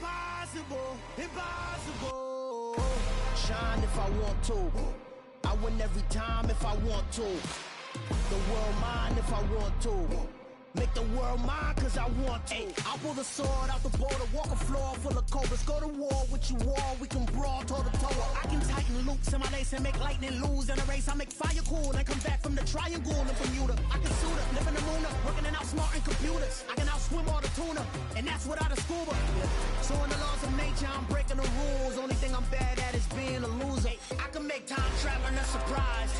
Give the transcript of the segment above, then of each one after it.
impossible, impossible. Shine if I want to. I win every time if I want to. The world mine if I want to. Make the world mine cause I want to. I'll pull the sword out the border, walk a floor full of cobras. Go to war with you all, we can brawl toe to toe. I can tighten loops in my lace and make lightning lose in a race. I make fire cool and come back from the triangle in Bermuda. I can suit up, live in the moon up, working and outsmarting computers. I can outswim all the tuna, and that's without a scuba. So in the laws of nature, I'm breaking the rules. Only thing I'm bad at is being a loser. I can make time traveling a surprise.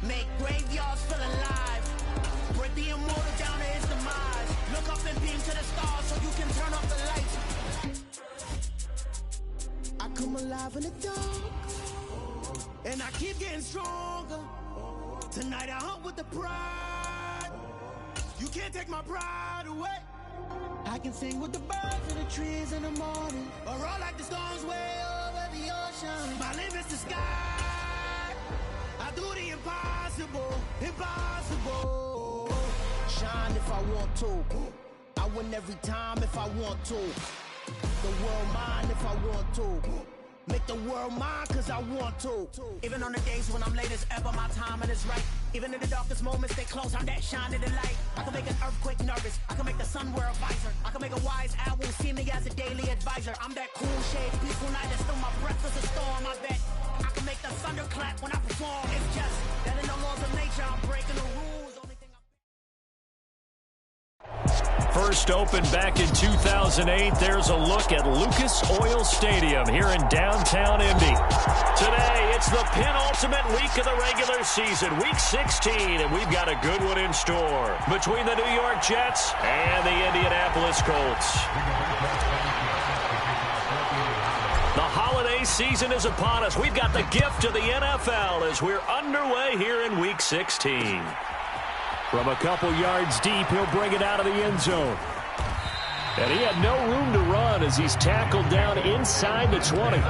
Make graveyards feel alive. Break the immortal down to his demise. Look up and beam to the stars so you can turn off the lights. I come alive in the dark, and I keep getting stronger. Tonight I hunt with the pride. You can't take my pride away. I can sing with the birds and the trees in the morning, or roll like the storms way over the ocean. My limit's the sky. I do the impossible, impossible. Shine if I want to. I win every time if I want to. The world mine if I want to. Make the world mine cause I want to. Even on the days when I'm late as ever, my timing is right. Even in the darkest moments, stay close, I'm that shining the light. I can make an earthquake nervous, I can make the sun wear a visor. I can make a wise owl see me as a daily advisor. I'm that cool shade, peaceful night, and still my breath is a storm, I bet. I can make the thunder clap when I perform. It's just that in the laws of nature, I'm breaking the rules. First opened back in 2008, there's a look at Lucas Oil Stadium here in downtown Indy. Today, it's the penultimate week of the regular season, week 16, and we've got a good one in store between the New York Jets and the Indianapolis Colts. The holiday season is upon us. We've got the gift of the NFL as we're underway here in week 16. From a couple yards deep, he'll bring it out of the end zone. And he had no room to run as he's tackled down inside the 20.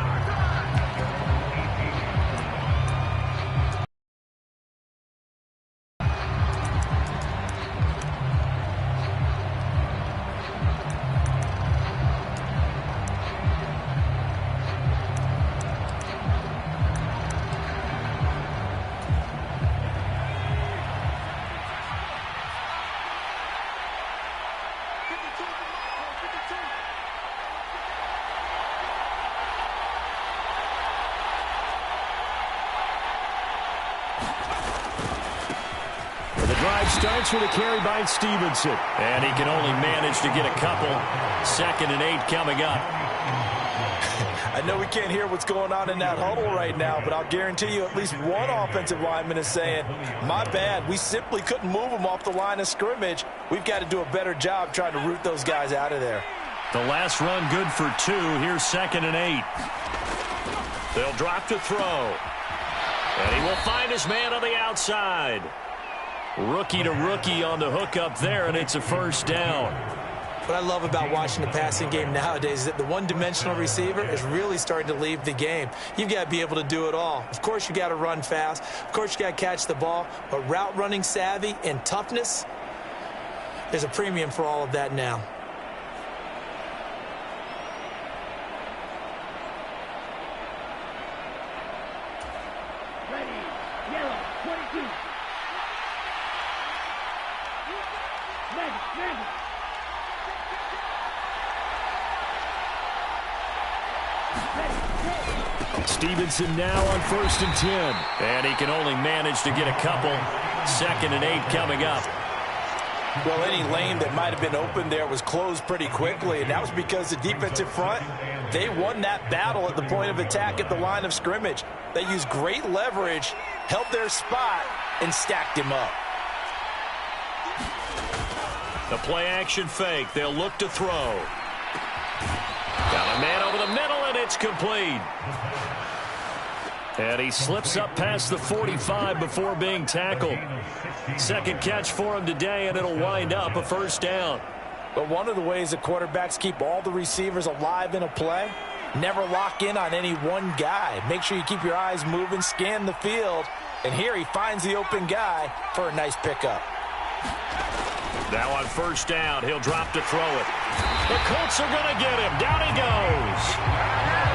Starts with a carry by Stevenson. And he can only manage to get a couple. 2nd and 8 coming up. I know we can't hear what's going on in that huddle right now, but I'll guarantee you at least one offensive lineman is saying, my bad, we simply couldn't move them off the line of scrimmage. We've got to do a better job trying to root those guys out of there. The last run good for 2. Here's 2nd and 8. They'll drop to throw. And he will find his man on the outside. Rookie to rookie on the hook up there, and it's a first down. What I love about watching the passing game nowadays is that the one-dimensional receiver is really starting to leave the game. You've got to be able to do it all. Of course, you got to run fast. Of course, you got to catch the ball. But route running savvy and toughness, there's a premium for all of that now. Stevenson now on 1st and 10. And he can only manage to get a couple. 2nd and 8 coming up. Well, any lane that might have been open there was closed pretty quickly, and that was because the defensive front, they won that battle at the point of attack at the line of scrimmage. They used great leverage, held their spot, and stacked him up. The play-action fake. They'll look to throw. Got a man over the middle, and it's complete. And he slips up past the 45 before being tackled. 2nd catch for him today, and it'll wind up a first down. But one of the ways that quarterbacks keep all the receivers alive in a play, never lock in on any one guy. Make sure you keep your eyes moving, scan the field, and here he finds the open guy for a nice pickup. Now on first down, he'll drop to throw it. The Colts are going to get him. Down he goes.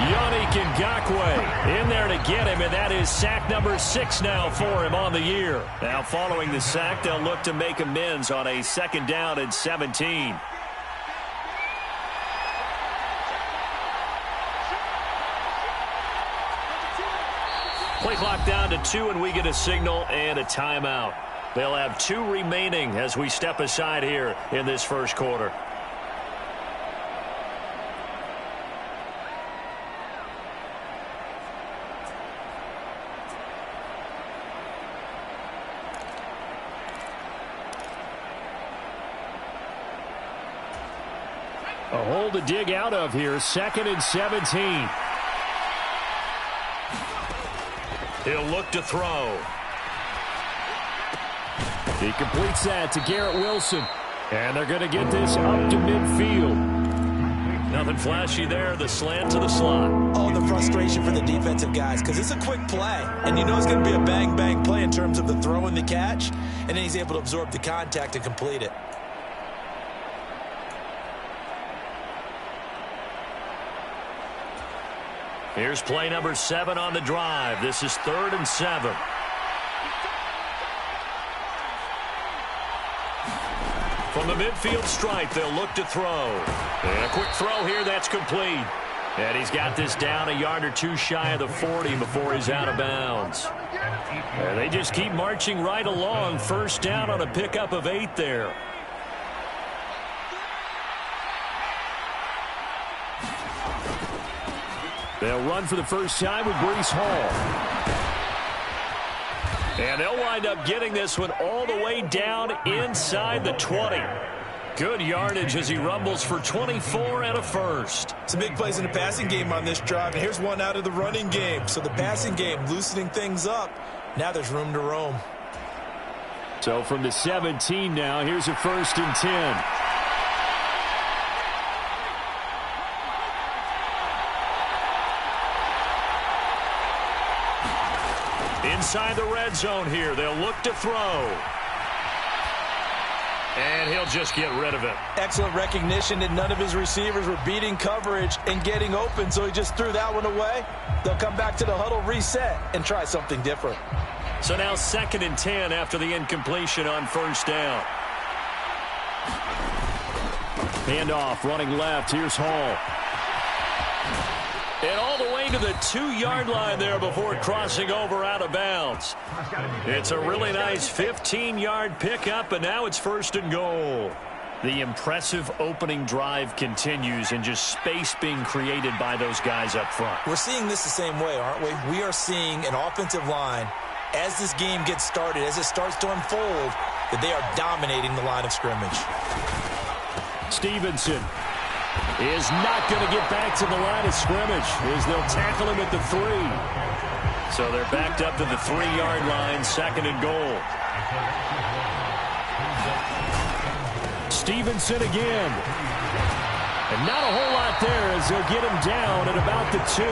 Yannick Ngakoue in there to get him, and that is sack number 6 now for him on the year. Now following the sack, they'll look to make amends on a 2nd down and 17. Play clock down to 2, and we get a signal and a timeout. They'll have 2 remaining as we step aside here in this first quarter. A hole to dig out of here, 2nd and 17. He'll look to throw. He completes that to Garrett Wilson. And they're going to get this up to midfield. Nothing flashy there, the slant to the slot. Oh, the frustration for the defensive guys, because it's a quick play. And you know it's going to be a bang-bang play in terms of the throw and the catch. And then he's able to absorb the contact and complete it. Here's play number 7 on the drive. This is 3rd and 7. From the midfield stripe, they'll look to throw. And a quick throw here, that's complete. And he's got this down a yard or 2 shy of the 40 before he's out of bounds. And they just keep marching right along. 1st down on a pickup of 8 there. They'll run for the first time with Breece Hall. And they'll wind up getting this one all the way down inside the 20. Good yardage as he rumbles for 24 and a first. Some big plays in the passing game on this drive. And here's one out of the running game. So the passing game loosening things up. Now there's room to roam. So from the 17 now, here's a 1st and 10. Inside the red zone here. They'll look to throw. And he'll just get rid of it. Excellent recognition that none of his receivers were beating coverage and getting open, so he just threw that one away. They'll come back to the huddle, reset, and try something different. So now 2nd and 10 after the incompletion on 1st down. Handoff, running left. Here's Hall. And all the way to the 2-yard line there before crossing over out of bounds. It's a really nice 15-yard pickup, and now it's 1st and goal. The impressive opening drive continues, and just space being created by those guys up front. We're seeing this the same way, aren't we? We are seeing an offensive line, as this game gets started, as it starts to unfold, that they are dominating the line of scrimmage. Stevenson is not going to get back to the line of scrimmage as they'll tackle him at the 3. So they're backed up to the 3-yard line, 2nd and goal. Stevenson again. And not a whole lot there as they'll get him down at about the 2.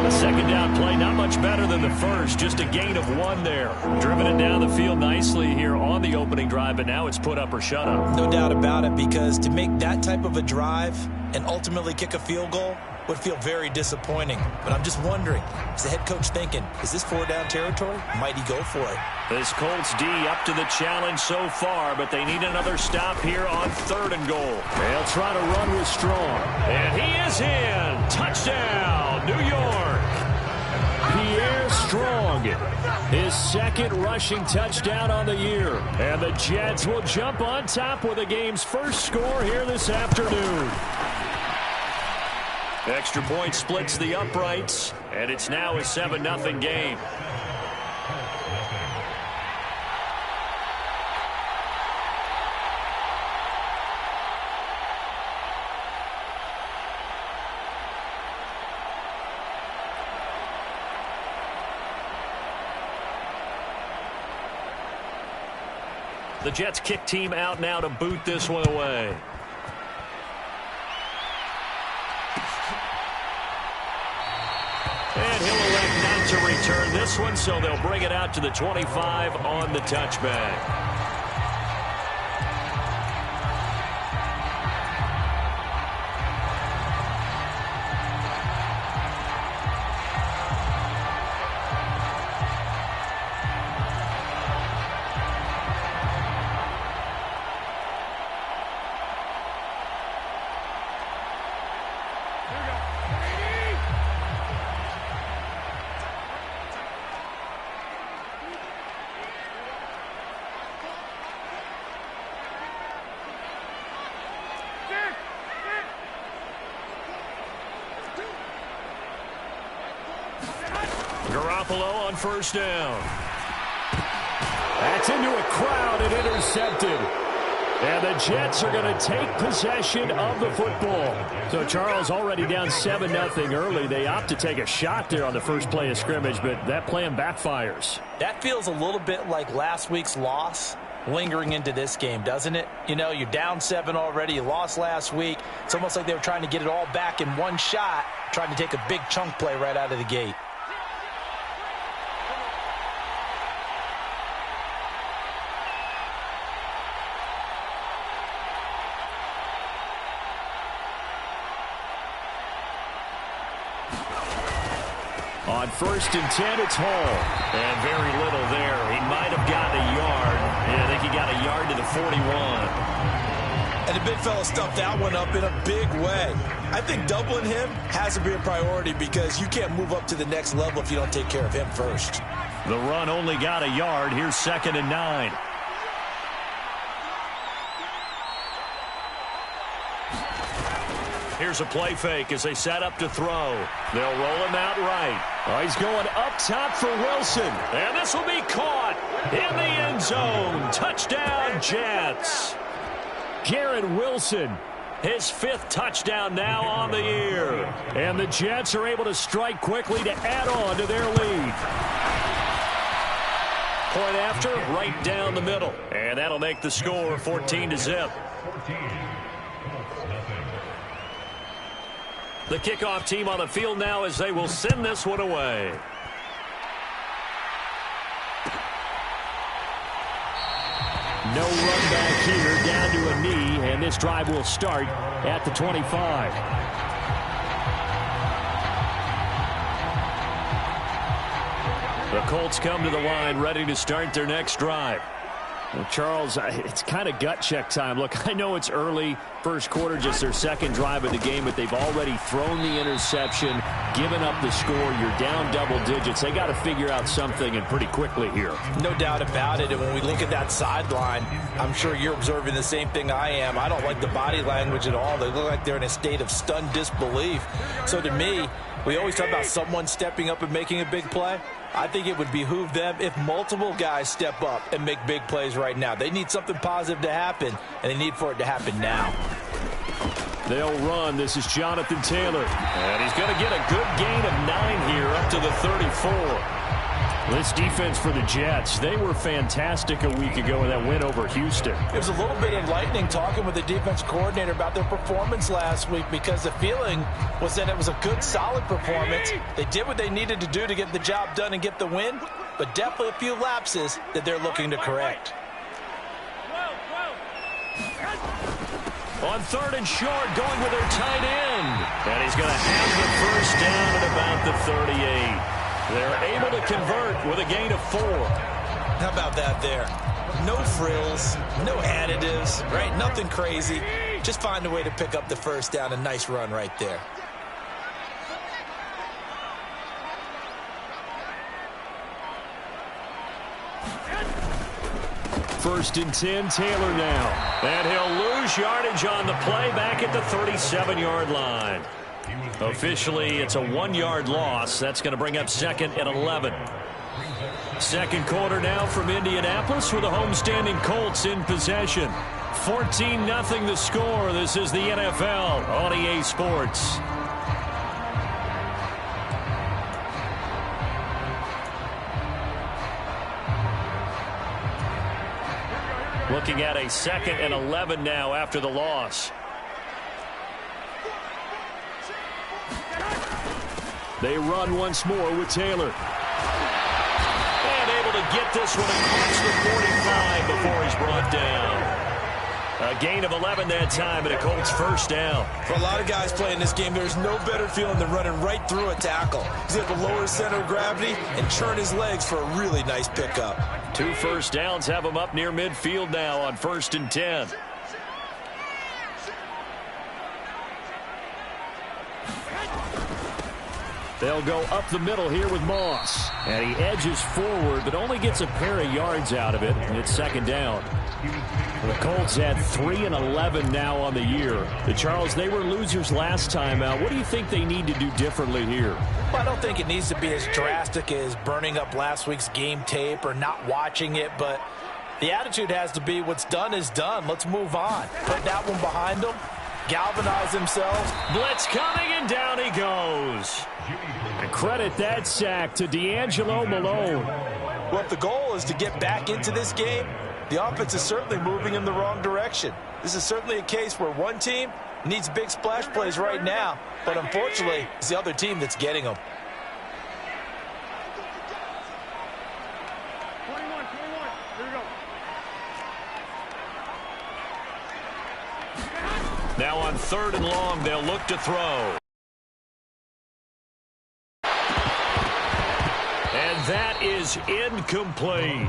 The 2nd down play not much better than the first, just a gain of 1 there. Driven it down the field nicely here on the opening drive, but now it's put up or shut up. No doubt about it, because to make that type of a drive and ultimately kick a field goal would feel very disappointing. But I'm just wondering, is the head coach thinking, is this 4-down territory? Might he go for it? This Colts D up to the challenge so far, but they need another stop here on 3rd and goal. They'll try to run with Strong. And he is in. Touchdown, New York. Pierre Strong, his 2nd rushing touchdown on the year. And the Jets will jump on top with the game's first score here this afternoon. Extra point splits the uprights, and it's now a 7-0 game. The Jets kick team out now to boot this one away. And he'll elect not to return this one, so they'll bring it out to the 25 on the touchback. Garoppolo on first down. That's into a crowd and intercepted. And the Jets are going to take possession of the football. So Charles already down 7-0 early. They opt to take a shot there on the first play of scrimmage, but that plan backfires. That feels a little bit like last week's loss lingering into this game, doesn't it? You know, you're down 7 already. You lost last week. It's almost like they were trying to get it all back in one shot, trying to take a big chunk play right out of the gate. On 1st and 10, it's Hall. And very little there. He might have gotten a yard. Yeah, I think he got a yard to the 41. And the big fella stuffed that one up in a big way. I think doubling him has to be a priority because you can't move up to the next level if you don't take care of him first. The run only got a yard. Here's 2nd and 9. Here's a play fake as they set up to throw. They'll roll him out right. Oh, he's going up top for Wilson. And this will be caught in the end zone. Touchdown, Jets. Garrett Wilson, his 5th touchdown now on the year. And the Jets are able to strike quickly to add on to their lead. Point after, right down the middle. And that'll make the score 14-0. The kickoff team on the field now as they will send this one away. No run back here, down to a knee, and this drive will start at the 25. The Colts come to the line, ready to start their next drive. Well, Charles, it's kind of gut check time. Look, I know it's early, first quarter, just their 2nd drive of the game, but they've already thrown the interception, given up the score. You're down double digits. They got to figure out something, and pretty quickly here. No doubt about it. And when we look at that sideline, I'm sure you're observing the same thing I am. I don't like the body language at all. They look like they're in a state of stunned disbelief. So to me, we always talk about someone stepping up and making a big play. I think it would behoove them if multiple guys step up and make big plays right now. They need something positive to happen, and they need for it to happen now. They'll run. This is Jonathan Taylor. And he's going to get a good gain of 9 here up to the 34. This defense for the Jets, they were fantastic a week ago in that win over Houston. It was a little bit enlightening talking with the defense coordinator about their performance last week because the feeling was that it was a good, solid performance. They did what they needed to do to get the job done and get the win, but definitely a few lapses that they're looking to correct. On 3rd and short, going with their tight end. And he's going to have the first down at about the 38. They're able to convert with a gain of 4. How about that there? No frills, no additives, right? Nothing crazy. Just find a way to pick up the first down. A nice run right there. First and 10, Taylor now. And he'll lose yardage on the play back at the 37-yard line. Officially, it's a 1-yard loss. That's going to bring up 2nd and 11. Second quarter now from Indianapolis with the homestanding Colts in possession. 14-0 the score. This is the NFL on EA Sports. Looking at a 2nd and 11 now after the loss. They run once more with Taylor. And able to get this one across the 45 before he's brought down. A gain of 11 that time and a Colts first down. For a lot of guys playing this game, there's no better feeling than running right through a tackle. He's able to lower his center of gravity and churn his legs for a really nice pickup. 2 first downs have him up near midfield now on 1st and 10. They'll go up the middle here with Moss. And he edges forward, but only gets a pair of yards out of it. And it's second down. The Colts at 3-11 now on the year. Charles, they were losers last time out. What do you think they need to do differently here? Well, I don't think it needs to be as drastic as burning up last week's game tape or not watching it, but the attitude has to be what's done is done. Let's move on. Put that one behind them. Galvanize themselves. Blitz coming, and down he goes. And credit that sack to D'Angelo Malone. Well, if the goal is to get back into this game, the offense is certainly moving in the wrong direction. This is certainly a case where one team needs big splash plays right now, but unfortunately, it's the other team that's getting them. 21, here we go. Now on 3rd and long, they'll look to throw. And that is incomplete.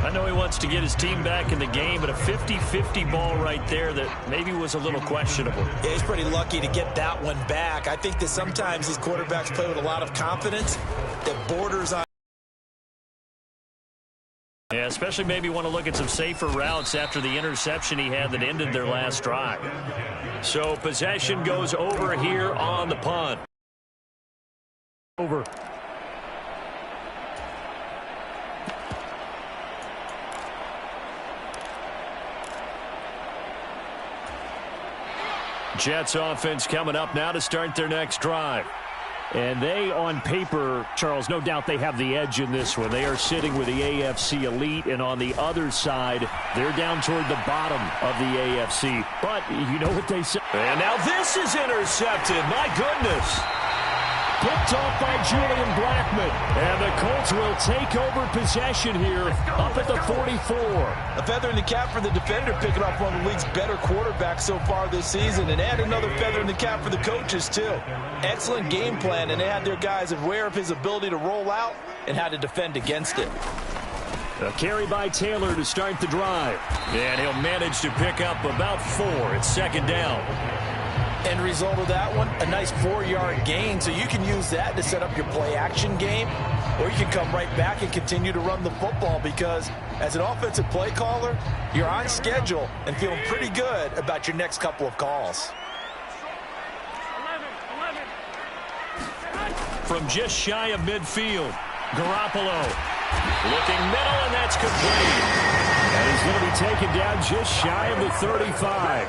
I know he wants to get his team back in the game, but a 50-50 ball right there that maybe was a little questionable. Yeah, he's pretty lucky to get that one back. I think that sometimes these quarterbacks play with a lot of confidence that borders on. Yeah, especially maybe want to look at some safer routes after the interception he had that ended their last drive. So possession goes over here on the punt. Over. Jets offense coming up now to start their next drive. And they, on paper, Charles, no doubt they have the edge in this one. They are sitting with the AFC elite, and on the other side, they're down toward the bottom of the AFC. But you know what they say. And now this is intercepted. My goodness. Picked off by Julian Blackmon. And the Colts will take over possession here up at the 44. A feather in the cap for the defender, picking off one of the league's better quarterbacks so far this season. And add another feather in the cap for the coaches, too. Excellent game plan, and they had their guys aware of his ability to roll out and how to defend against it. A carry by Taylor to start the drive. And he'll manage to pick up about 4. It's second down. End result of that one, a nice 4-yard gain, so you can use that to set up your play-action game, or you can come right back and continue to run the football because as an offensive play caller, you're on schedule and feeling pretty good about your next couple of calls. 11. From just shy of midfield, Garoppolo looking middle, and that's complete. And he's going to be taken down just shy of the 35.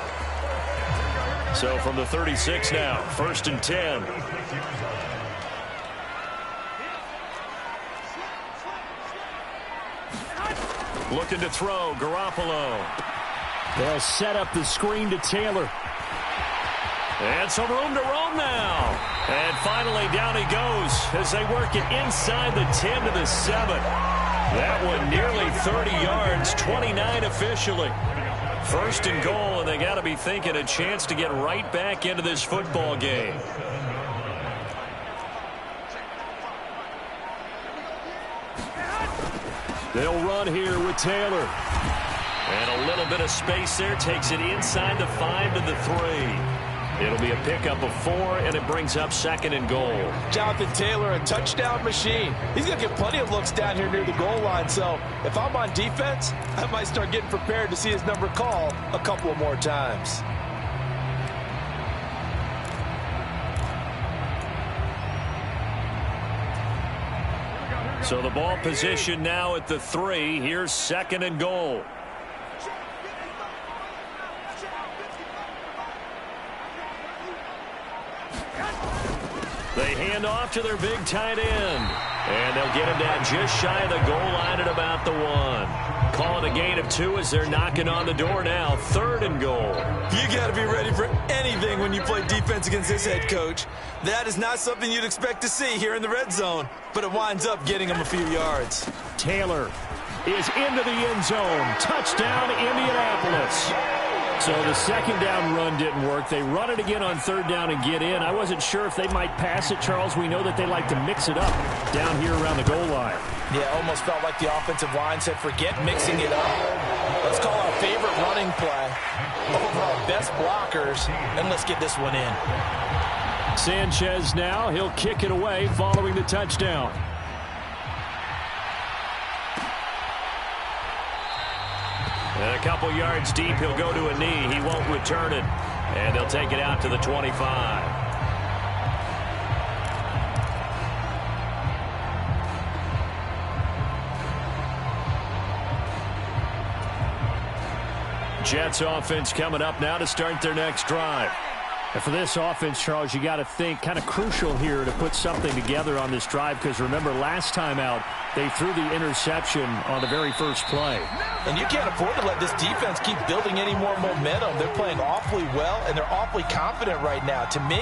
So from the 36 now, 1st and 10. Looking to throw, Garoppolo. They'll set up the screen to Taylor. And some room to roam now. And finally down he goes as they work it inside the 10 to the 7. That one nearly 30 yards, 29 officially. 1st and goal, and they got to be thinking a chance to get right back into this football game. They'll run here with Taylor. And a little bit of space there, takes it inside the 5 to the 3. It'll be a pickup of 4, and it brings up 2nd and goal. Jonathan Taylor, a touchdown machine. He's going to get plenty of looks down here near the goal line, so if I'm on defense, I might start getting prepared to see his number called a couple of more times. So the ball position now at the 3. Here's 2nd and goal. They hand off to their big tight end. And they'll get him down just shy of the goal line at about the 1. Calling a gain of 2 as they're knocking on the door now. 3rd and goal. You got to be ready for anything when you play defense against this head coach. That is not something you'd expect to see here in the red zone, but it winds up getting him a few yards. Taylor is into the end zone. Touchdown, Indianapolis. So the 2nd down run didn't work. They run it again on 3rd down and get in. I wasn't sure if they might pass it, Charles. We know that they like to mix it up down here around the goal line. Yeah, almost felt like the offensive line said, forget mixing it up. Let's call our favorite running play over our best blockers, and let's get this one in. Sanchez now, he'll kick it away following the touchdown. And a couple yards deep, he'll go to a knee. He won't return it. And they'll take it out to the 25. Jets offense coming up now to start their next drive. And for this offense, Charles, you got to think kind of crucial here to put something together on this drive, because remember last time out they threw the interception on the very first play. And you can't afford to let this defense keep building any more momentum. They're playing awfully well, and they're awfully confident right now. To me,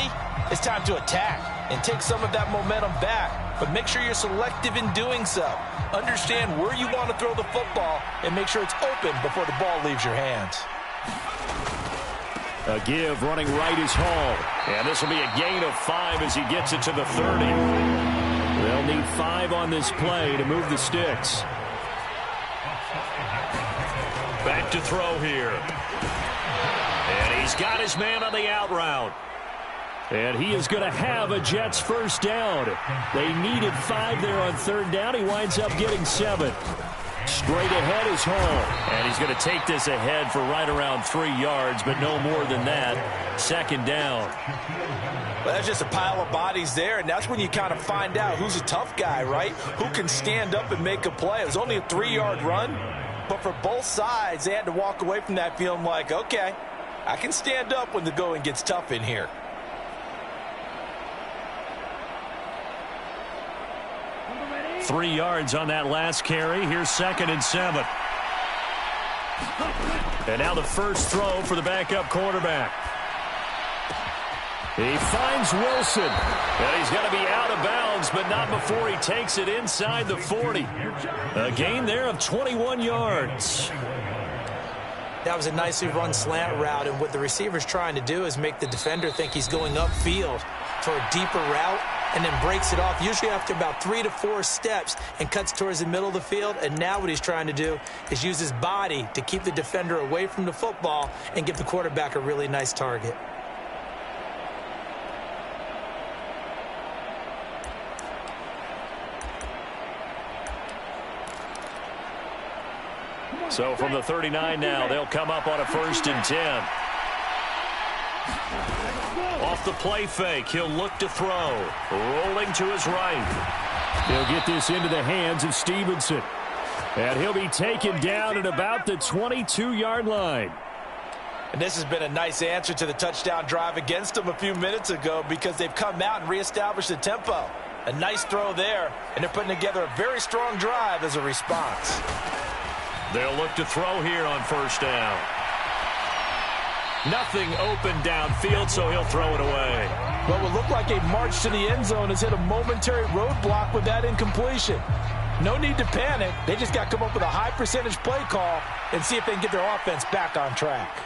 it's time to attack and take some of that momentum back. But make sure you're selective in doing so. Understand where you want to throw the football and make sure it's open before the ball leaves your hands. A give running right is Hall. And this will be a gain of 5 as he gets it to the 30. They'll need 5 on this play to move the sticks. Back to throw here. And he's got his man on the out route. And he is going to have a Jets first down. They needed 5 there on third down. He winds up getting 7. Straight ahead is Hall. And he's going to take this ahead for right around 3 yards, but no more than that. Second down. Well, that's just a pile of bodies there, and that's when you kind of find out who's a tough guy, right? Who can stand up and make a play. It was only a 3-yard run, but for both sides, they had to walk away from that feeling like, okay, I can stand up when the going gets tough in here. Three yards on that last carry. Here's 2nd and 7. And now the first throw for the backup quarterback. He finds Wilson. And he's going to be out of bounds, but not before he takes it inside the 40. A gain there of 21 yards. That was a nicely run slant route, and what the receiver's trying to do is make the defender think he's going upfield for a deeper route, and then breaks it off, usually after about 3 to 4 steps, and cuts towards the middle of the field. And now what he's trying to do is use his body to keep the defender away from the football and give the quarterback a really nice target. So from the 39 now, they'll come up on a 1st and 10. Off the play fake, he'll look to throw. Rolling to his right. He'll get this into the hands of Stevenson. And he'll be taken down at about the 22-yard line. And this has been a nice answer to the touchdown drive against them a few minutes ago, because they've come out and reestablished the tempo. A nice throw there, and they're putting together a very strong drive as a response. They'll look to throw here on 1st down. Nothing open downfield, so he'll throw it away. What would look like a march to the end zone has hit a momentary roadblock with that incompletion. No need to panic. They just got to come up with a high percentage play call and see if they can get their offense back on track.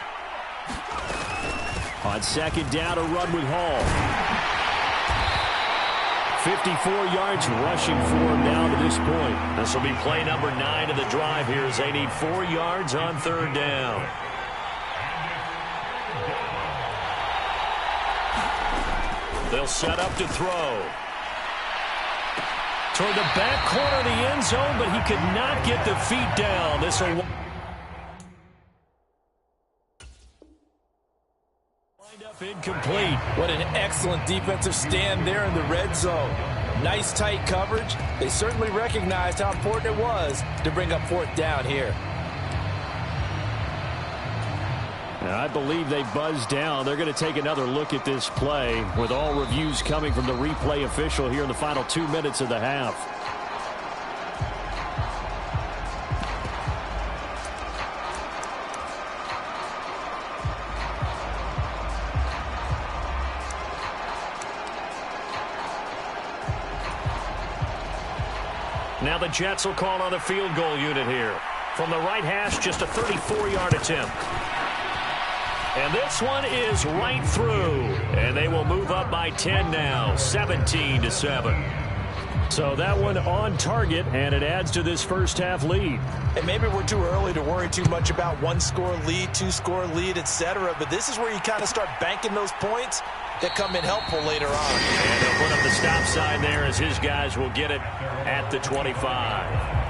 On 2nd down, a run with Hall. 54 yards rushing for him now to this point. This will be play number 9 of the drive here as they need 4 yards on 3rd down. They'll set up to throw. Toward the back corner of the end zone, but he could not get the feet down. This will wind up incomplete. What an excellent defensive stand there in the red zone. Nice tight coverage. They certainly recognized how important it was to bring up 4th down here. I believe they buzzed down. They're going to take another look at this play, with all reviews coming from the replay official here in the final 2 minutes of the half. Now the Jets will call on a field goal unit here. From the right hash, just a 34-yard attempt. And this one is right through. And they will move up by 10 now, 17-7. So that one on target, and it adds to this first half lead. And maybe we're too early to worry too much about 1-score lead, 2-score lead, etc. But this is where you kind of start banking those points that come in helpful later on. And they'll put up the stop sign there as his guys will get it at the 25.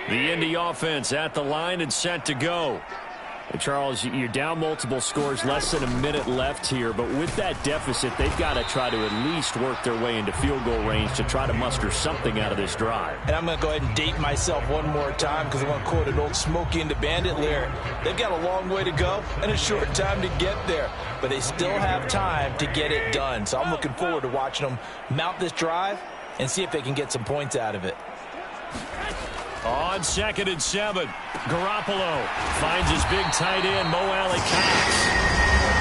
The Indy offense at the line and set to go. And Charles, you're down multiple scores, less than a minute left here. But with that deficit, they've got to try to at least work their way into field goal range to try to muster something out of this drive. And I'm going to go ahead and date myself one more time because I want to quote an old Smokey and the Bandit lyric. They've got a long way to go and a short time to get there. But they still have time to get it done. So I'm looking forward to watching them mount this drive and see if they can get some points out of it. On 2nd and 7, Garoppolo finds his big tight end, Mo Alley-Cox.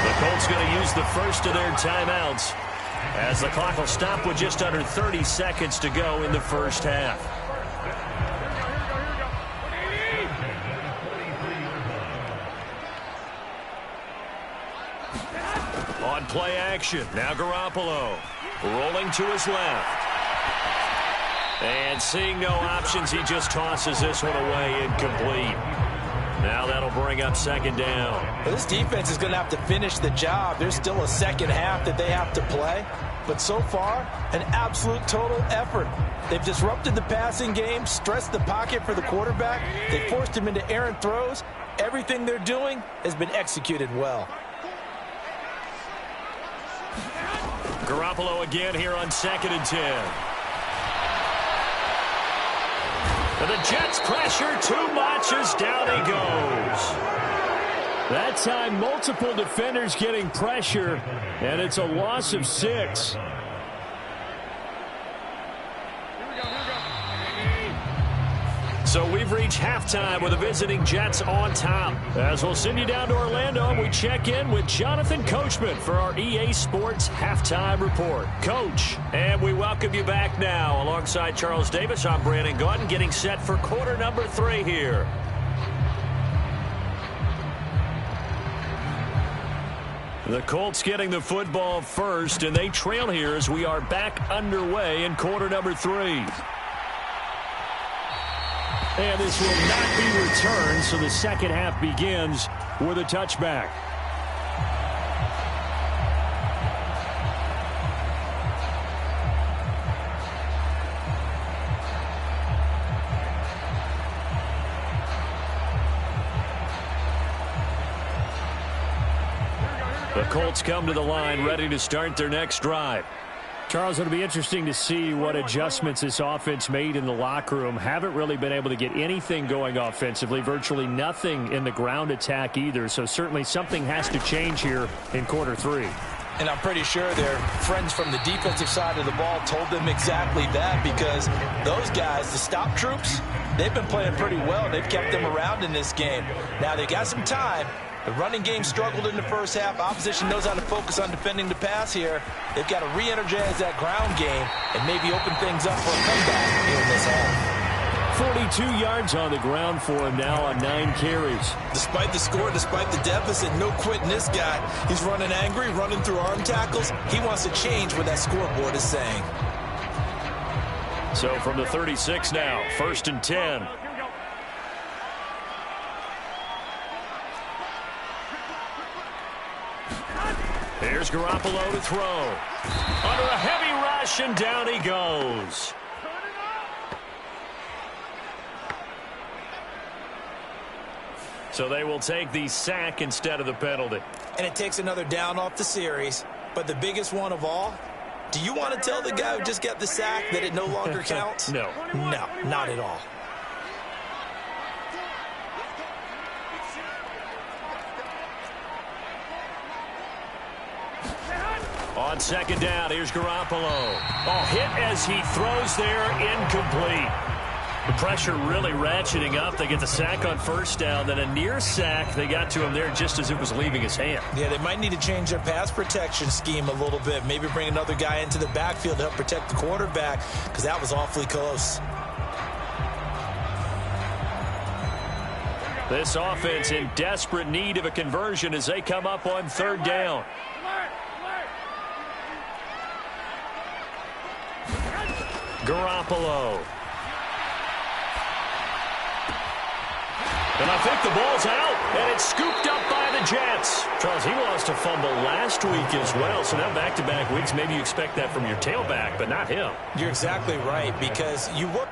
The Colts going to use the first of their timeouts as the clock will stop with just under 30 seconds to go in the first half. On play action, now Garoppolo rolling to his left. And seeing no options, he just tosses this one away incomplete. Now that'll bring up 2nd down. This defense is going to have to finish the job. There's still a second half that they have to play. But so far, an absolute total effort. They've disrupted the passing game, stressed the pocket for the quarterback. They forced him into errant throws. Everything they're doing has been executed well. Garoppolo again here on 2nd and 10. And the Jets pressure too much as down he goes. That time, multiple defenders getting pressure, and it's a loss of 6. So we've reached halftime with the visiting Jets on top. As we'll send you down to Orlando, and we check in with Jonathan Coachman for our EA Sports Halftime Report. Coach, and we welcome you back now. Alongside Charles Davis, I'm Brandon Gaudin, getting set for quarter number 3 here. The Colts getting the football first, and they trail here as we are back underway in quarter number 3. And this will not be returned, so the second half begins with a touchback. The Colts come to the line ready to start their next drive. Charles, it'll be interesting to see what adjustments this offense made in the locker room. Haven't really been able to get anything going offensively, virtually nothing in the ground attack either. So certainly something has to change here in quarter 3. And I'm pretty sure their friends from the defensive side of the ball told them exactly that, because those guys, the stop troops, they've been playing pretty well. They've kept them around in this game. Now they got some time. The running game struggled in the first half. Opposition knows how to focus on defending the pass here. They've got to re-energize that ground game and maybe open things up for a comeback here in this half. 42 yards on the ground for him now on 9 carries. Despite the score, despite the deficit, no quitting this guy. He's running angry, running through arm tackles. He wants to change what that scoreboard is saying. So from the 36 now, 1st and 10. Here's Garoppolo to throw. Under a heavy rush, and down he goes. So they will take the sack instead of the penalty. And it takes another down off the series. But the biggest one of all, do you want to tell the guy who just got the sack that it no longer counts? No. No, not at all. On On second down, here's Garoppolo. Oh, hit as he throws there, incomplete. The pressure really ratcheting up. They get the sack on first down, then a near sack. They got to him there just as it was leaving his hand. Yeah, they might need to change their pass protection scheme a little bit. Maybe bring another guy into the backfield to help protect the quarterback, because that was awfully close. This offense in desperate need of a conversion as they come up on third down. Garoppolo. And I think the ball's out, and it's scooped up by the Jets. Charles, he lost a fumble last week as well, so now back-to-back weeks, maybe you expect that from your tailback, but not him. You're exactly right, because you work.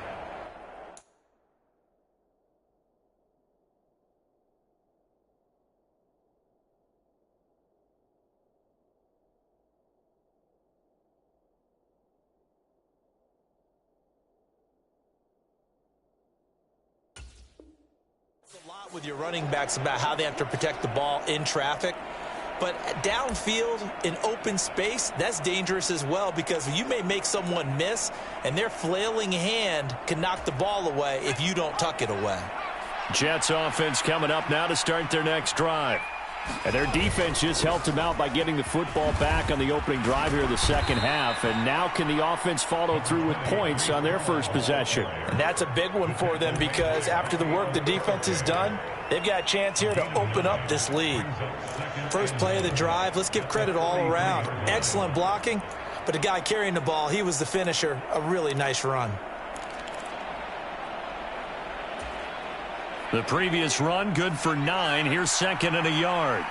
A lot with your running backs about how they have to protect the ball in traffic. But downfield, in open space, that's dangerous as well, because you may make someone miss, and their flailing hand can knock the ball away if you don't tuck it away. Jets offense coming up now to start their next drive. And their defense just helped them out by getting the football back on the opening drive here in the second half. And now can the offense follow through with points on their first possession? And that's a big one for them, because after the work the defense has done, they've got a chance here to open up this lead. First play of the drive, let's give credit all around. Excellent blocking, but the guy carrying the ball, he was the finisher. A really nice run. The previous run, good for 9. Here's second and a yard.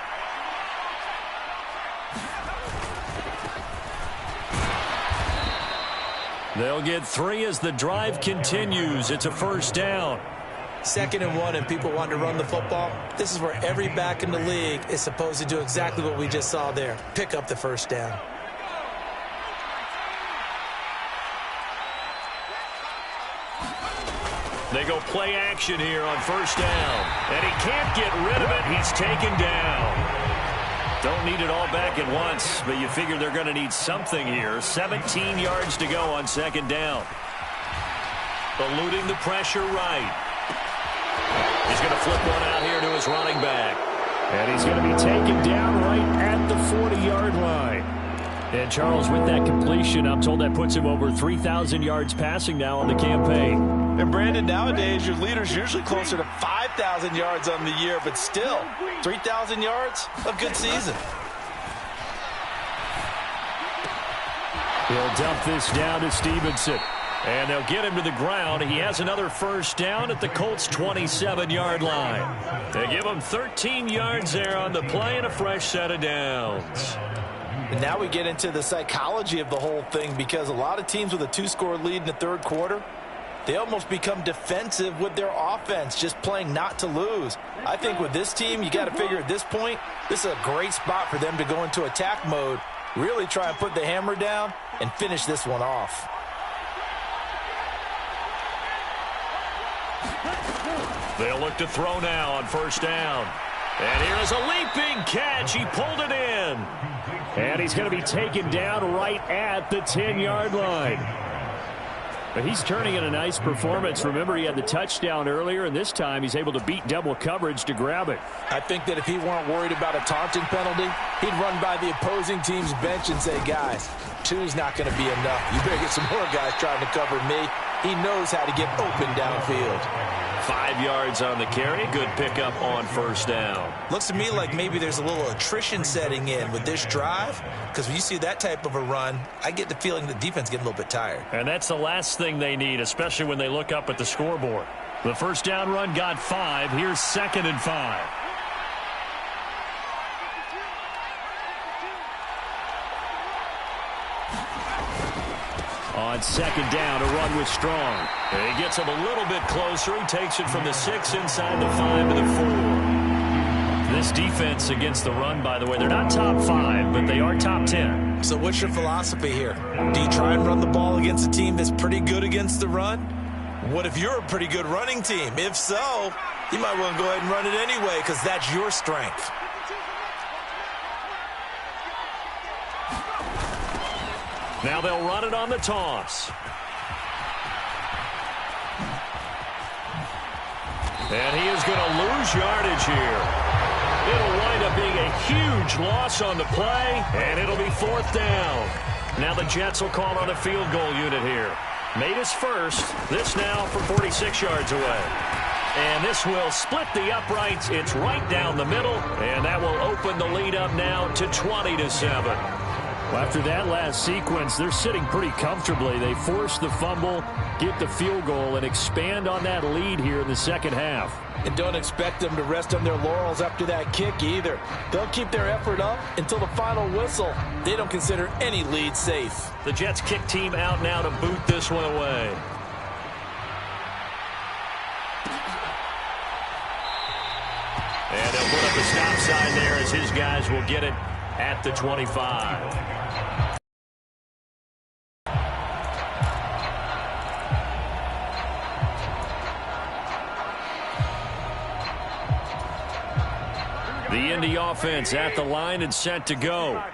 They'll get 3 as the drive continues. It's a first down. 2nd and 1, and people want to run the football. This is where every back in the league is supposed to do exactly what we just saw there. Pick up the first down. They go play action here on first down. And he can't get rid of it. He's taken down. Don't need it all back at once, but you figure they're going to need something here. 17 yards to go on second down. Eluding the pressure right. He's going to flip one out here to his running back. And he's going to be taken down right at the 40-yard line. And Charles, with that completion, I'm told that puts him over 3,000 yards passing now on the campaign. And Brandon, nowadays your leader's usually closer to 5,000 yards on the year, but still 3,000 yards, a good season. He'll dump this down to Stevenson. And they'll get him to the ground. He has another first down at the Colts' 27-yard line. They give him 13 yards there on the play and a fresh set of downs. And now we get into the psychology of the whole thing, because a lot of teams with a 2-score lead in the third quarter, they almost become defensive with their offense, just playing not to lose. I think with this team, you got to figure at this point, this is a great spot for them to go into attack mode, really try and put the hammer down and finish this one off. They'll look to throw now on first down. And here is a leaping catch. He pulled it in. And he's going to be taken down right at the 10-yard line. But he's turning in a nice performance. Remember, he had the touchdown earlier, and this time he's able to beat double coverage to grab it. I think that if he weren't worried about a taunting penalty, he'd run by the opposing team's bench and say, guys, 2's not going to be enough. You better get some more guys trying to cover me. He knows how to get open downfield. 5 yards on the carry. Good pickup on first down. Looks to me like maybe there's a little attrition setting in with this drive, because when you see that type of a run, I get the feeling the defense getting a little bit tired. And that's the last thing they need, especially when they look up at the scoreboard. The first down run got 5. Here's 2nd and 5. On second down, a run with Strong. He gets him a little bit closer. He takes it from the 6 inside the 5 to the 4. This defense against the run, by the way, they're not top 5, but they are top 10. So what's your philosophy here? Do you try and run the ball against a team that's pretty good against the run? What if you're a pretty good running team? If so, you might want to go ahead and run it anyway, because that's your strength. Now they'll run it on the toss. And he is going to lose yardage here. It'll wind up being a huge loss on the play, and it'll be 4th down. Now the Jets will call on a field goal unit here. Made his first. This now from 46 yards away. And this will split the uprights. It's right down the middle, and that will open the lead up now to 20-7. Well, after that last sequence, they're sitting pretty comfortably. They force the fumble, get the field goal, and expand on that lead here in the second half. And don't expect them to rest on their laurels after that kick either. They'll keep their effort up until the final whistle. They don't consider any lead safe. The Jets kick team out now to boot this one away. And they'll put up a stop sign there as his guys will get it at the 25. The Indy offense at the line and set to go.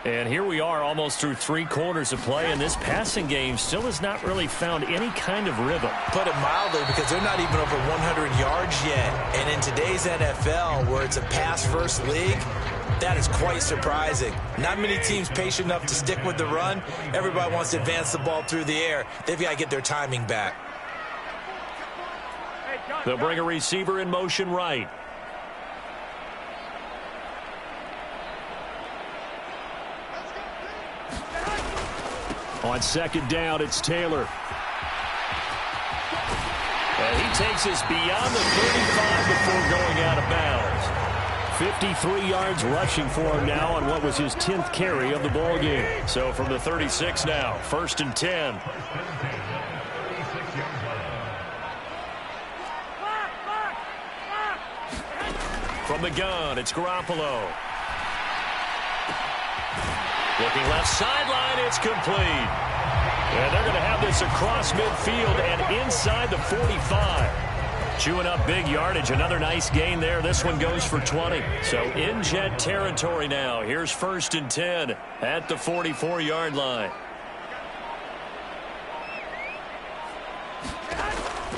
And here we are almost through 3 quarters of play, and this passing game still has not really found any kind of rhythm. Put it mildly, because they're not even over 100 yards yet. And in today's NFL, where it's a pass-first league, that is quite surprising. Not many teams patient enough to stick with the run. Everybody wants to advance the ball through the air. They've got to get their timing back. They'll bring a receiver in motion right. On second down, it's Taylor. And he takes us beyond the 35 before going out of bounds. 53 yards rushing for him now on what was his 10th carry of the ball game. So from the 36 now, 1st and 10. From the gun, it's Garoppolo. Looking left sideline, it's complete. And they're going to have this across midfield and inside the 45. Chewing up big yardage. Another nice gain there. This one goes for 20. So in Jet territory now. Here's 1st and 10 at the 44-yard line.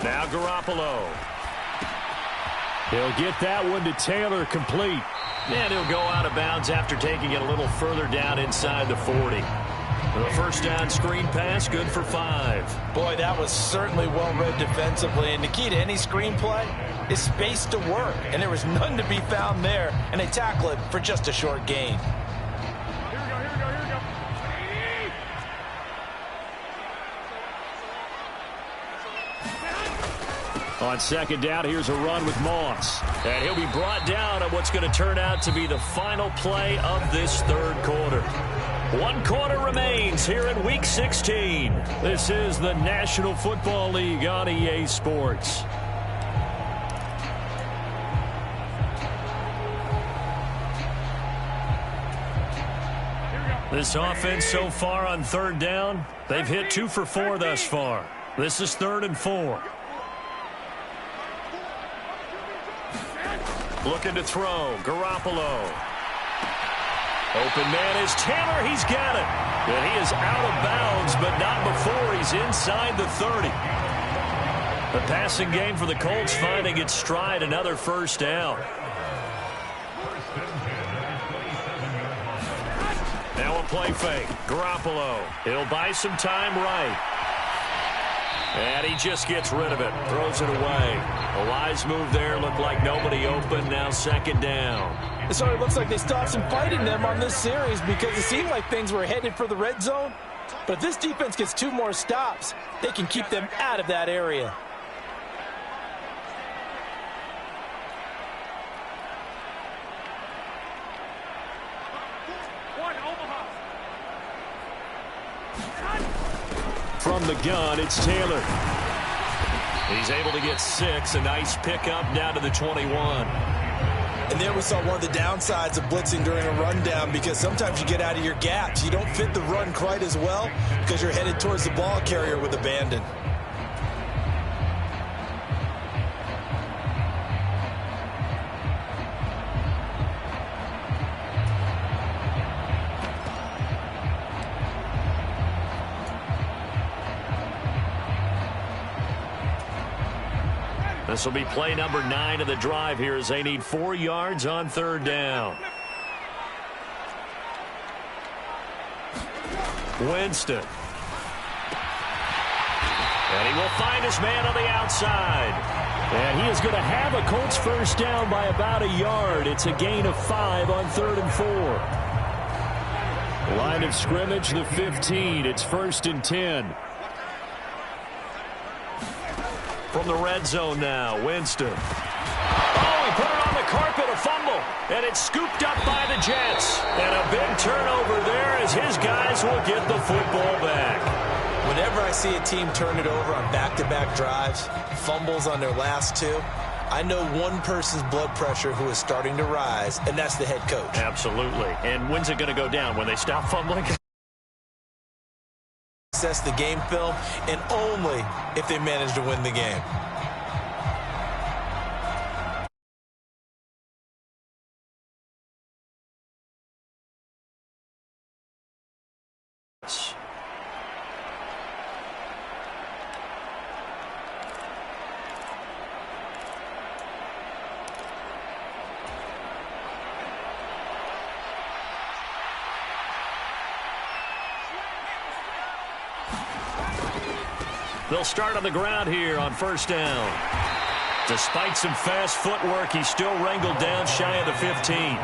Now Garoppolo. He'll get that one to Taylor, complete. And he'll go out of bounds after taking it a little further down inside the 40. The first down screen pass, good for 5. Boy, that was certainly well-read defensively. And the key to any screen play is space to work. And there was none to be found there. And they tackle it for just a short gain. On second down, here's a run with Moss. And he'll be brought down on what's going to turn out to be the final play of this 3rd quarter. 1 quarter remains here in Week 16. This is the National Football League on EA Sports. This offense so far on 3rd down, they've hit 2 for 4 thus far. This is 3rd and 4. Looking to throw. Garoppolo. Open man is Taylor. He's got it. And he is out of bounds, but not before he's inside the 30. The passing game for the Colts finding its stride. Another first down. Now a play fake. Garoppolo. He'll buy some time right. And he just gets rid of it. Throws it away. A wise move there. Looked like nobody open. Now 2nd down. It sort of looks like they stopped some fighting them on this series because it seemed like things were headed for the red zone. But if this defense gets 2 more stops, they can keep them out of that area. From the gun, it's Taylor. He's able to get 6. A nice pickup down to the 21. And there we saw one of the downsides of blitzing during a rundown, because sometimes you get out of your gaps. You don't fit the run quite as well because you're headed towards the ball carrier with abandon. This will be play number 9 of the drive here as they need 4 yards on third down. Winston. And he will find his man on the outside. And he is going to have a Colts first down by about a yard. It's a gain of 5 on 3rd and 4. Line of scrimmage, the 15. It's 1st and 10. From the red zone now, Winston. Oh, he put it on the carpet, a fumble. And it's scooped up by the Jets. And a big turnover there as his guys will get the football back. Whenever I see a team turn it over on back-to-back drives, fumbles on their last 2, I know one person's blood pressure who is starting to rise, and that's the head coach. Absolutely. And when's it going to go down? When they stop fumbling? Assess the game film, and only if they manage to win the game. They'll start on the ground here on first down. Despite some fast footwork, he's still wrangled down shy of the 15.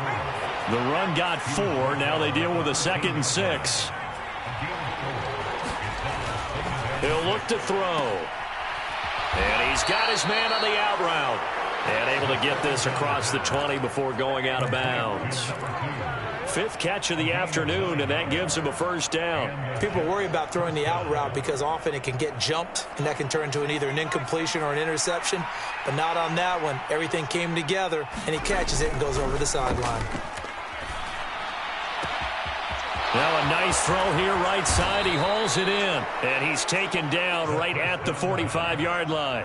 The run got 4. Now they deal with a 2nd and 6. He'll look to throw. And he's got his man on the out route. And able to get this across the 20 before going out of bounds. 5th catch of the afternoon, and that gives him a first down. People worry about throwing the out route because often it can get jumped, and that can turn into either an incompletion or an interception. But not on that one. Everything came together, and he catches it and goes over the sideline. Now a nice throw here right side. He hauls it in, and he's taken down right at the 45-yard line.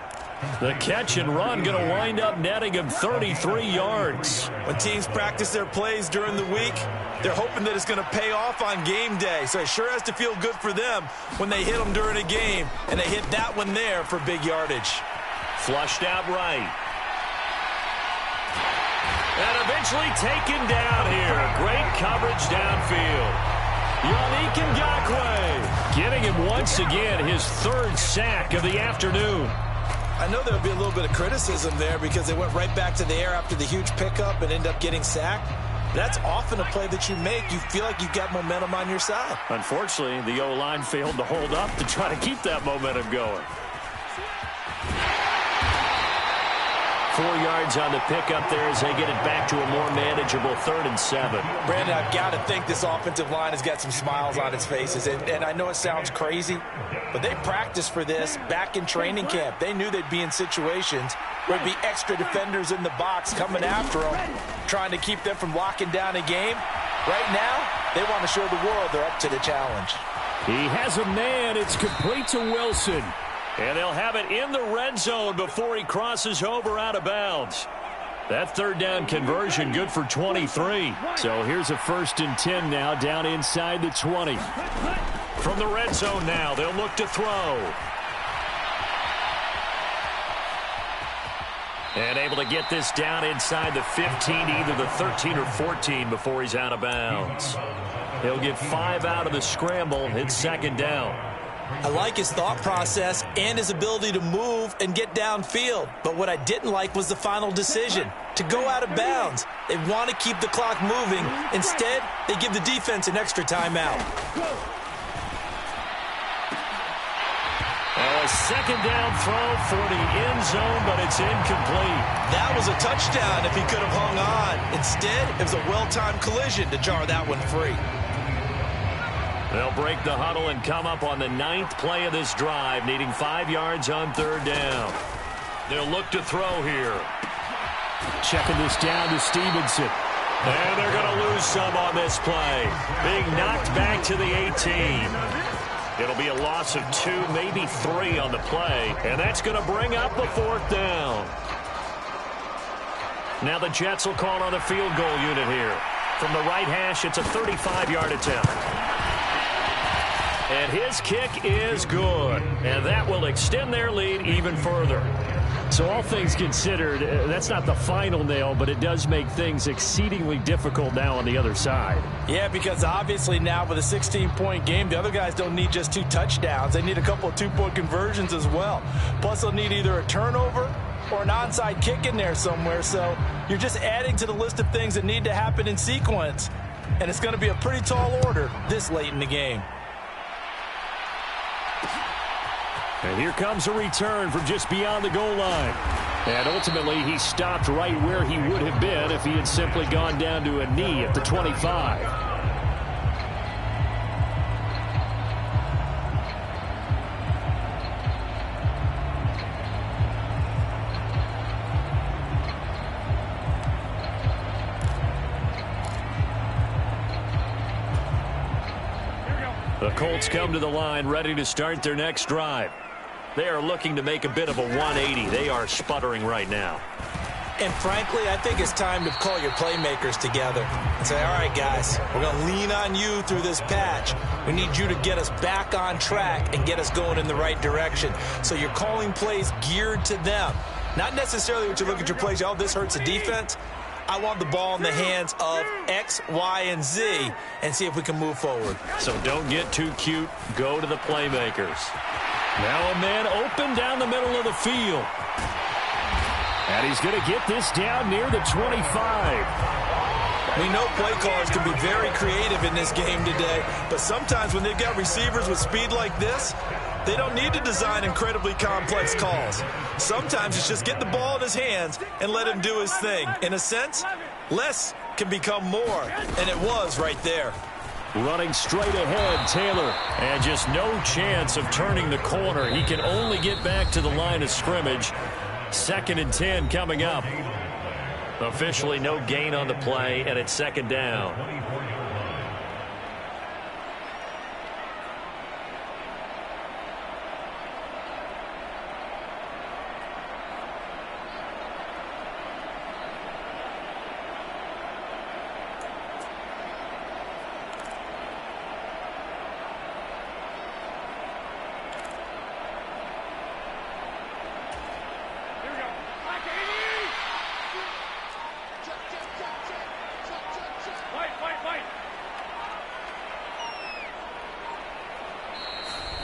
The catch and run going to wind up netting him 33 yards. When teams practice their plays during the week, they're hoping that it's going to pay off on game day. So it sure has to feel good for them when they hit them during a game, and they hit that one there for big yardage. Flushed out right. And eventually taken down here. Great coverage downfield. Yannick Ngakoue getting him once again his 3rd sack of the afternoon. I know there'll be a little bit of criticism there because they went right back to the air after the huge pickup and end up getting sacked. That's often a play that you make. You feel like you've got momentum on your side. Unfortunately, the O-line failed to hold up to try to keep that momentum going. 4 yards on the pickup there as they get it back to a more manageable 3rd and 7. Brandon, I've got to think this offensive line has got some smiles on its faces. And I know it sounds crazy, but they practiced for this back in training camp. They knew they'd be in situations where there'd be extra defenders in the box coming after them, trying to keep them from locking down a game. Right now, they want to show the world they're up to the challenge. He has a man. It's complete to Wilson. And they'll have it in the red zone before he crosses over out of bounds. That 3rd down conversion good for 23. So here's a 1st and 10 now down inside the 20. From the red zone now, they'll look to throw. And able to get this down inside the 15, either the 13 or 14 before he's out of bounds. He'll get 5 out of the scramble. It's 2nd down. I like his thought process and his ability to move and get downfield. But what I didn't like was the final decision, to go out of bounds. They want to keep the clock moving. Instead, they give the defense an extra timeout. A 2nd down throw for the end zone, but it's incomplete. That was a touchdown if he could have hung on. Instead, it was a well-timed collision to jar that one free. They'll break the huddle and come up on the 9th play of this drive, needing 5 yards on 3rd down. They'll look to throw here. Checking this down to Stevenson. And they're going to lose some on this play. Being knocked back to the 18. It'll be a loss of 2, maybe 3 on the play. And that's going to bring up a 4th down. Now the Jets will call on the field goal unit here. From the right hash, it's a 35-yard attempt. And his kick is good. And that will extend their lead even further. So all things considered, that's not the final nail, but it does make things exceedingly difficult now on the other side. Yeah, because obviously now with a 16-point game, the other guys don't need just 2 touchdowns. They need a couple of 2-point conversions as well. Plus, they'll need either a turnover or an onside kick in there somewhere. So you're just adding to the list of things that need to happen in sequence. And it's going to be a pretty tall order this late in the game. And here comes a return from just beyond the goal line. And ultimately, he stopped right where he would have been if he had simply gone down to a knee at the 25. The Colts come to the line ready to start their next drive. They are looking to make a bit of a 180. They are sputtering right now. And frankly, I think it's time to call your playmakers together and say, all right, guys, we're going to lean on you through this patch. We need you to get us back on track and get us going in the right direction. So you're calling plays geared to them. Not necessarily what you look at your plays, oh, this hurts the defense. I want the ball in the hands of X, Y, and Z and see if we can move forward. So don't get too cute. Go to the playmakers. Now a man open down the middle of the field. And he's going to get this down near the 25. We know play callers can be very creative in this game today, but sometimes when they've got receivers with speed like this, they don't need to design incredibly complex calls. Sometimes it's just get the ball in his hands and let him do his thing. In a sense, less can become more, and it was right there. Running straight ahead, Taylor. And just no chance of turning the corner. He can only get back to the line of scrimmage. 2nd and 10 coming up. Officially no gain on the play, and it's 2nd down.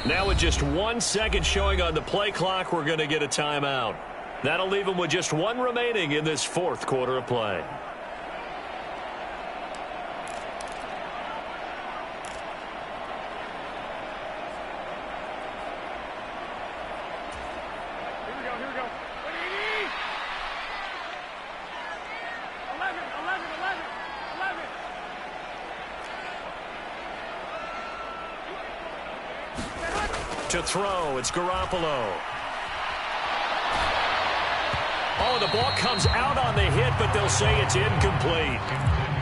Now with just 1 second showing on the play clock, we're going to get a timeout. That'll leave them with just 1 remaining in this 4th quarter of play. Here we go. 11. To throw, it's Garoppolo. Oh, the ball comes out on the hit, but they'll say it's incomplete.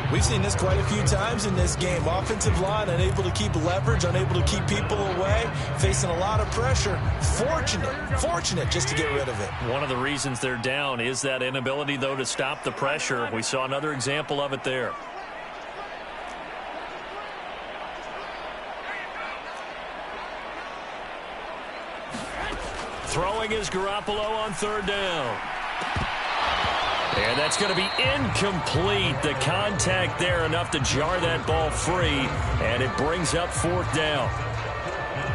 We've seen this quite a few times in this game. Offensive line unable to keep leverage, unable to keep people away, facing a lot of pressure. Fortunate just to get rid of it. One of the reasons they're down is that inability, though, to stop the pressure. We saw another example of it there. Throwing is Garoppolo on 3rd down. And that's going to be incomplete. The contact there enough to jar that ball free, and it brings up 4th down.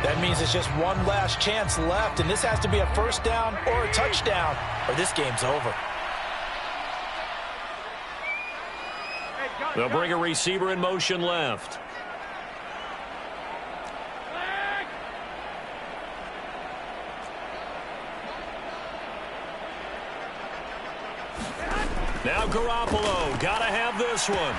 That means it's just one last chance left, and this has to be a 1st down or a touchdown, or this game's over. They'll bring a receiver in motion left. Now Garoppolo, gotta have this one.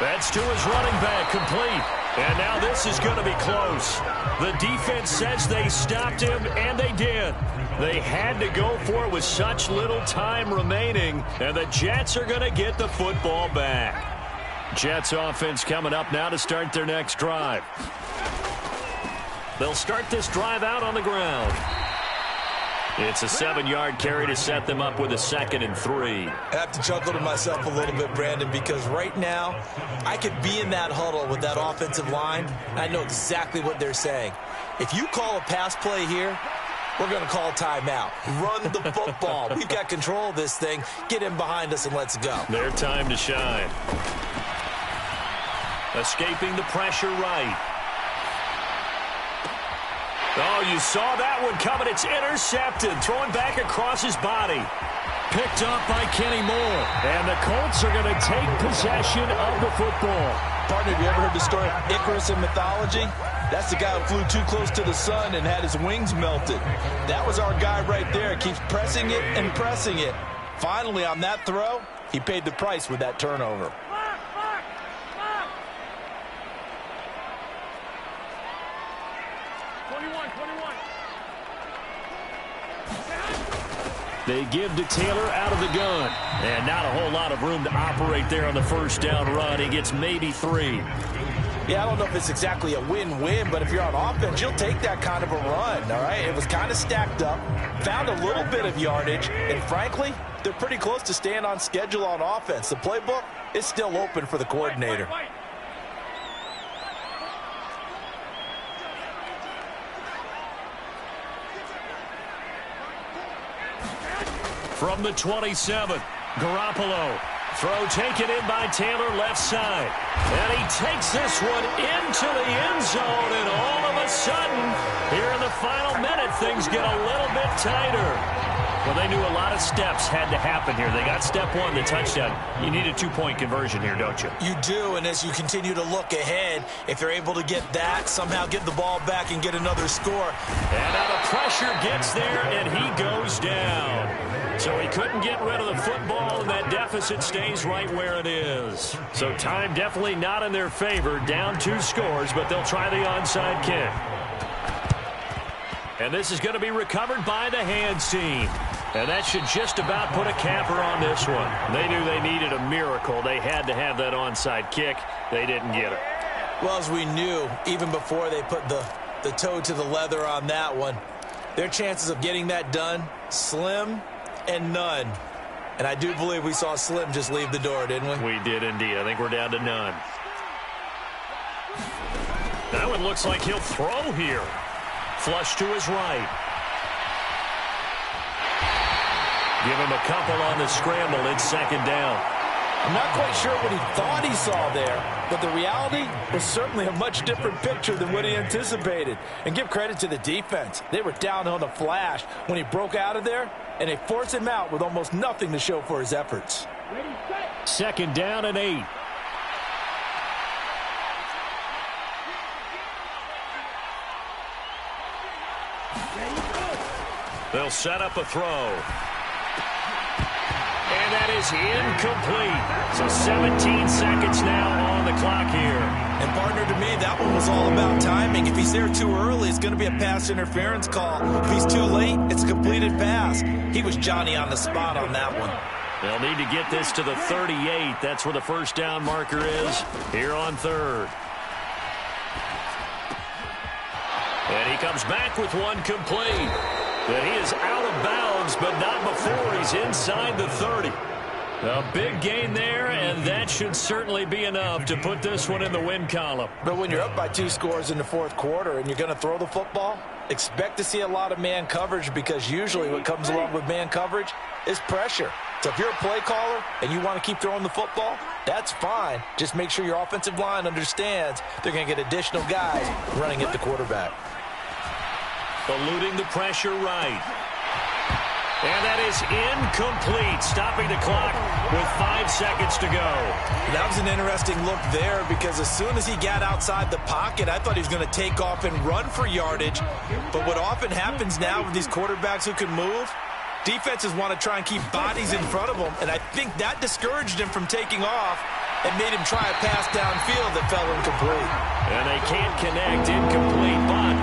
That's to his running back, complete. And now this is going to be close. The defense says they stopped him, and they did. They had to go for it with such little time remaining, and the Jets are going to get the football back. Jets offense coming up now to start their next drive. They'll start this drive out on the ground. It's a 7-yard carry to set them up with a 2nd and 3. I have to chuckle to myself a little bit, Brandon, because right now I could be in that huddle with that offensive line. I know exactly what they're saying. If you call a pass play here, We're going to call timeout. Run the football. We've got control of this thing. Get him behind us and let's go. Their time to shine. Escaping the pressure right. Oh, you saw that one coming. It's intercepted. Throwing back across his body. Picked up by Kenny Moore. And the Colts are going to take possession of the football. Partner, have you ever heard the story of Icarus in mythology? That's the guy who flew too close to the sun and had his wings melted. That was our guy right there. Keeps pressing it and pressing it. Finally, on that throw, he paid the price with that turnover. They give to Taylor out of the gun. And not a whole lot of room to operate there on the first down run. He gets maybe 3. Yeah, I don't know if it's exactly a win-win, but if you're on offense, you'll take that kind of a run, all right? It was kind of stacked up, found a little bit of yardage, and frankly, they're pretty close to staying on schedule on offense. The playbook is still open for the coordinator. From the 27, Garoppolo. Throw taken in by Taylor, left side. And he takes this one into the end zone, and all of a sudden, here in the final minute, things get a little bit tighter. Well, they knew a lot of steps had to happen here. They got step 1, the touchdown. You need a 2-point conversion here, don't you? You do, and as you continue to look ahead, if they're able to get that, somehow get the ball back and get another score. And now the pressure gets there, and he goes down. So he couldn't get rid of the football, and that deficit stays right where it is. So time definitely not in their favor. Down 2 scores, but they'll try the onside kick. And this is going to be recovered by the hands team. And that should just about put a capper on this one. They knew they needed a miracle. They had to have that onside kick. They didn't get it. Well, as we knew, even before they put the toe to the leather on that one, their chances of getting that done, slim and none. And I do believe we saw Slim just leave the door, didn't we? We did indeed. I think we're down to none. That one looks like he'll throw here. Flush to his right. Give him a couple on the scramble. It's second down. I'm not quite sure what he thought he saw there, but the reality was certainly a much different picture than what he anticipated. And give credit to the defense. They were down on the flash when he broke out of there, and they forced him out with almost nothing to show for his efforts. Second down and 8. They'll set up a throw. And that is incomplete. So 17 seconds now on the clock here. And partner, to me, that one was all about timing. If he's there too early, it's going to be a pass interference call. If he's too late, it's a completed pass. He was Johnny on the spot on that one. They'll need to get this to the 38. That's where the first down marker is here on third. And he comes back with one complete. But he is out of bounds, but not before he's inside the 30. A big gain there, and that should certainly be enough to put this one in the win column. But when you're up by 2 scores in the fourth quarter and you're going to throw the football, expect to see a lot of man coverage, because usually what comes along with man coverage is pressure. So if you're a play caller and you want to keep throwing the football, that's fine. Just make sure your offensive line understands they're going to get additional guys running at the quarterback. Eluding the pressure right. And that is incomplete, stopping the clock with 5 seconds to go. That was an interesting look there, because as soon as he got outside the pocket, I thought he was going to take off and run for yardage. But what often happens now with these quarterbacks who can move, defenses want to try and keep bodies in front of them, and I think that discouraged him from taking off and made him try a pass downfield that fell incomplete. And they can't connect, incomplete, but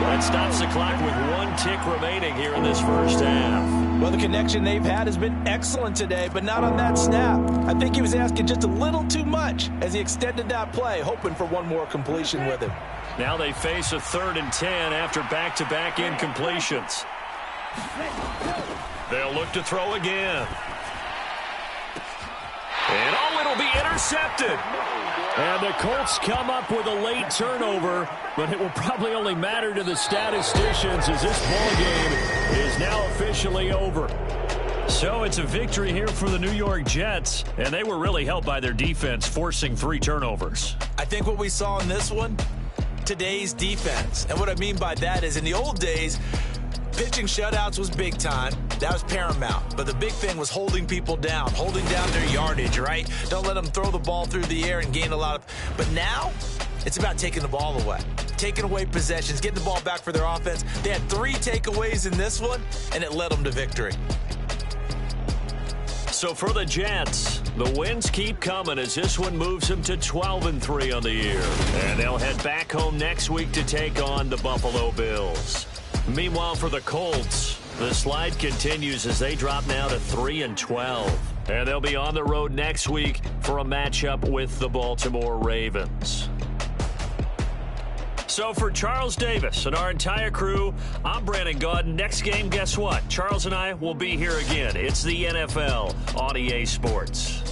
that stops the clock with 1 tick remaining here in this first half. Well, the connection they've had has been excellent today, but not on that snap. I think he was asking just a little too much as he extended that play, hoping for one more completion with him. Now they face a 3rd and 10 after back-to-back incompletions. They'll look to throw again. And oh, it'll be intercepted. And the Colts come up with a late turnover, but it will probably only matter to the statisticians as this ballgame is now officially over. So it's a victory here for the New York Jets, and they were really helped by their defense, forcing 3 turnovers. I think what we saw in this one, today's defense. And what I mean by that is in the old days, pitching shutouts was big time. That was paramount. But the big thing was holding people down, holding down their yardage, right? Don't let them throw the ball through the air and gain a lot of... But now, it's about taking the ball away. Taking away possessions, getting the ball back for their offense. They had 3 takeaways in this one, and it led them to victory. So for the Jets, the wins keep coming as this one moves them to 12-3 on the year. And they'll head back home next week to take on the Buffalo Bills. Meanwhile, for the Colts, the slide continues as they drop now to 3-12. And they'll be on the road next week for a matchup with the Baltimore Ravens. So for Charles Davis and our entire crew, I'm Brandon Gaudin. Next game, guess what? Charles and I will be here again. It's the NFL on EA Sports.